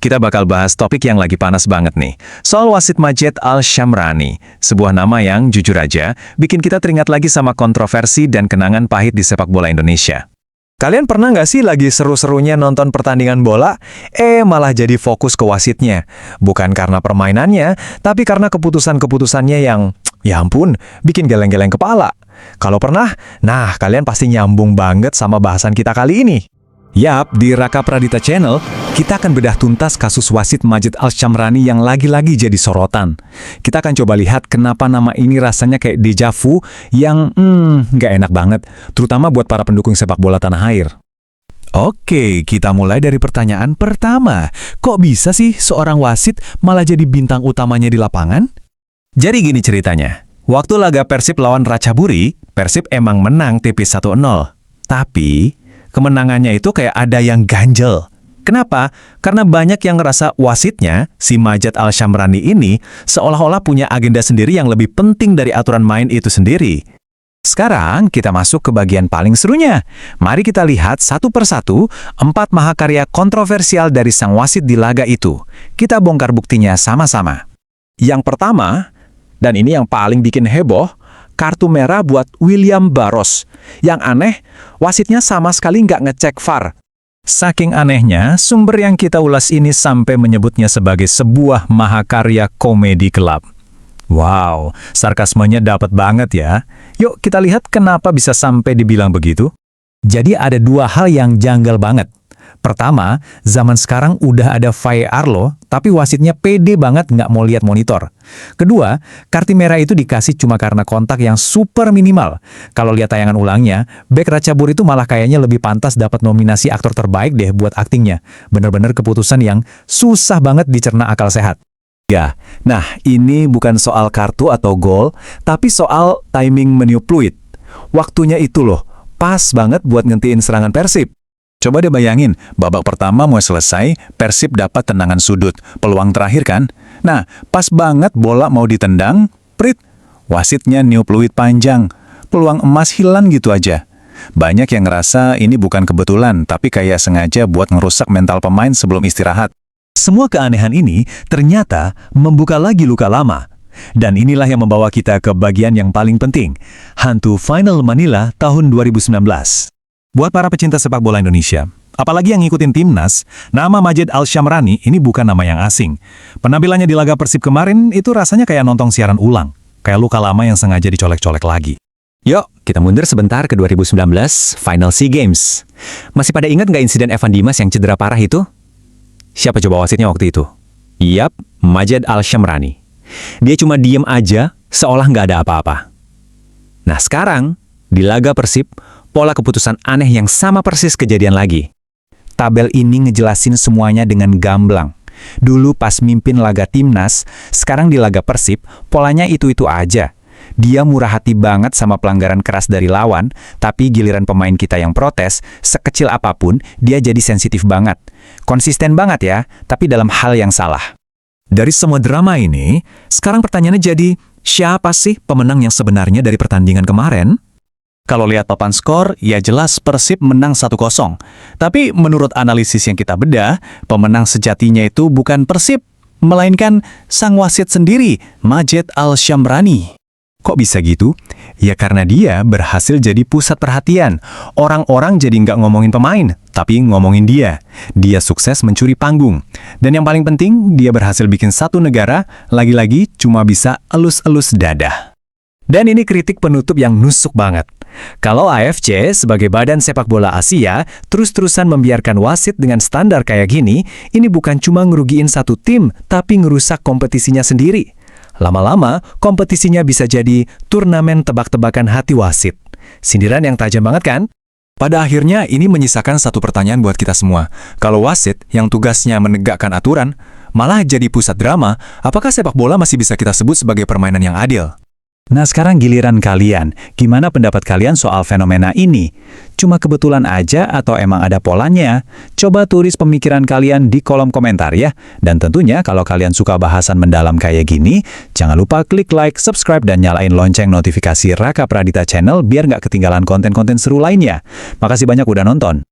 kita bakal bahas topik yang lagi panas banget nih. Soal wasit Majed Al-Shamrani, sebuah nama yang jujur aja bikin kita teringat lagi sama kontroversi dan kenangan pahit di sepak bola Indonesia. Kalian pernah nggak sih lagi seru-serunya nonton pertandingan bola, malah jadi fokus ke wasitnya? Bukan karena permainannya, tapi karena keputusan-keputusannya yang, ya ampun, bikin geleng-geleng kepala. Kalau pernah, nah kalian pasti nyambung banget sama bahasan kita kali ini. Yap, di Raka Pradita Channel, kita akan bedah tuntas kasus wasit Majed Al-Shamrani yang lagi-lagi jadi sorotan. Kita akan coba lihat kenapa nama ini rasanya kayak deja vu yang nggak enak banget, terutama buat para pendukung sepak bola tanah air. Oke, kita mulai dari pertanyaan pertama. Kok bisa sih seorang wasit malah jadi bintang utamanya di lapangan? Jadi gini ceritanya. Waktu laga Persib lawan Ratchaburi, Persib emang menang tipis 1-0. Tapi kemenangannya itu kayak ada yang ganjel. Kenapa? Karena banyak yang ngerasa wasitnya, si Majed Al-Shamrani ini, seolah-olah punya agenda sendiri yang lebih penting dari aturan main itu sendiri. Sekarang kita masuk ke bagian paling serunya. Mari kita lihat satu persatu 4 mahakarya kontroversial dari sang wasit di laga itu. Kita bongkar buktinya sama-sama. Yang pertama, dan ini yang paling bikin heboh, kartu merah buat William Barros. Yang aneh, wasitnya sama sekali nggak ngecek VAR. Saking anehnya, sumber yang kita ulas ini sampai menyebutnya sebagai sebuah mahakarya komedi gelap. Wow, sarkasmenya dapat banget ya. Yuk kita lihat kenapa bisa sampai dibilang begitu. Jadi ada 2 hal yang janggal banget. Pertama, zaman sekarang udah ada VAR loh, tapi wasitnya pede banget nggak mau lihat monitor. Kedua, kartu merah itu dikasih cuma karena kontak yang super minimal. Kalau lihat tayangan ulangnya, bek Ratchaburi itu malah kayaknya lebih pantas dapat nominasi aktor terbaik deh buat aktingnya. Bener-bener keputusan yang susah banget dicerna akal sehat. Ya, nah ini bukan soal kartu atau gol, tapi soal timing meniup fluid. Waktunya itu loh, pas banget buat ngentiin serangan Persib. Coba deh bayangin, babak pertama mau selesai, Persib dapat tendangan sudut, peluang terakhir kan? Nah, pas banget bola mau ditendang, prit, wasitnya niup fluid panjang, peluang emas hilang gitu aja. Banyak yang ngerasa ini bukan kebetulan, tapi kayak sengaja buat ngerusak mental pemain sebelum istirahat. Semua keanehan ini ternyata membuka lagi luka lama. Dan inilah yang membawa kita ke bagian yang paling penting, hantu Final Manila tahun 2019. Buat para pecinta sepak bola Indonesia, apalagi yang ngikutin timnas, nama Majed Al-Shamrani ini bukan nama yang asing. Penampilannya di laga Persib kemarin itu rasanya kayak nonton siaran ulang, kayak luka lama yang sengaja dicolek-colek lagi. Yuk, kita mundur sebentar ke 2019, Final SEA Games. Masih pada ingat nggak insiden Evan Dimas yang cedera parah itu? Siapa coba wasitnya waktu itu? Yap, Majed Al-Shamrani. Dia cuma diem aja, seolah nggak ada apa-apa. Nah sekarang, di laga Persib, pola keputusan aneh yang sama persis kejadian lagi. Tabel ini ngejelasin semuanya dengan gamblang. Dulu pas mimpin laga timnas, sekarang di laga Persib, polanya itu-itu aja. Dia murah hati banget sama pelanggaran keras dari lawan, tapi giliran pemain kita yang protes, sekecil apapun, dia jadi sensitif banget. Konsisten banget ya, tapi dalam hal yang salah. Dari semua drama ini, sekarang pertanyaannya jadi, siapa sih pemenang yang sebenarnya dari pertandingan kemarin? Kalau lihat papan skor, ya jelas Persib menang 1-0. Tapi menurut analisis yang kita bedah, pemenang sejatinya itu bukan Persib, melainkan sang wasit sendiri, Majed Al-Shamrani. Kok bisa gitu? Ya karena dia berhasil jadi pusat perhatian. Orang-orang jadi nggak ngomongin pemain, tapi ngomongin dia. Dia sukses mencuri panggung. Dan yang paling penting, dia berhasil bikin satu negara, lagi-lagi cuma bisa elus-elus dada. Dan ini kritik penutup yang nusuk banget. Kalau AFC sebagai badan sepak bola Asia terus-terusan membiarkan wasit dengan standar kayak gini, ini bukan cuma ngerugiin satu tim, tapi ngerusak kompetisinya sendiri. Lama-lama, kompetisinya bisa jadi turnamen tebak-tebakan hati wasit. Sindiran yang tajam banget kan? Pada akhirnya, ini menyisakan satu pertanyaan buat kita semua. Kalau wasit yang tugasnya menegakkan aturan, malah jadi pusat drama, apakah sepak bola masih bisa kita sebut sebagai permainan yang adil? Nah sekarang giliran kalian, gimana pendapat kalian soal fenomena ini? Cuma kebetulan aja atau emang ada polanya? Coba tulis pemikiran kalian di kolom komentar ya. Dan tentunya kalau kalian suka bahasan mendalam kayak gini, jangan lupa klik like, subscribe, dan nyalain lonceng notifikasi Raka Pradita Channel biar nggak ketinggalan konten-konten seru lainnya. Makasih banyak udah nonton.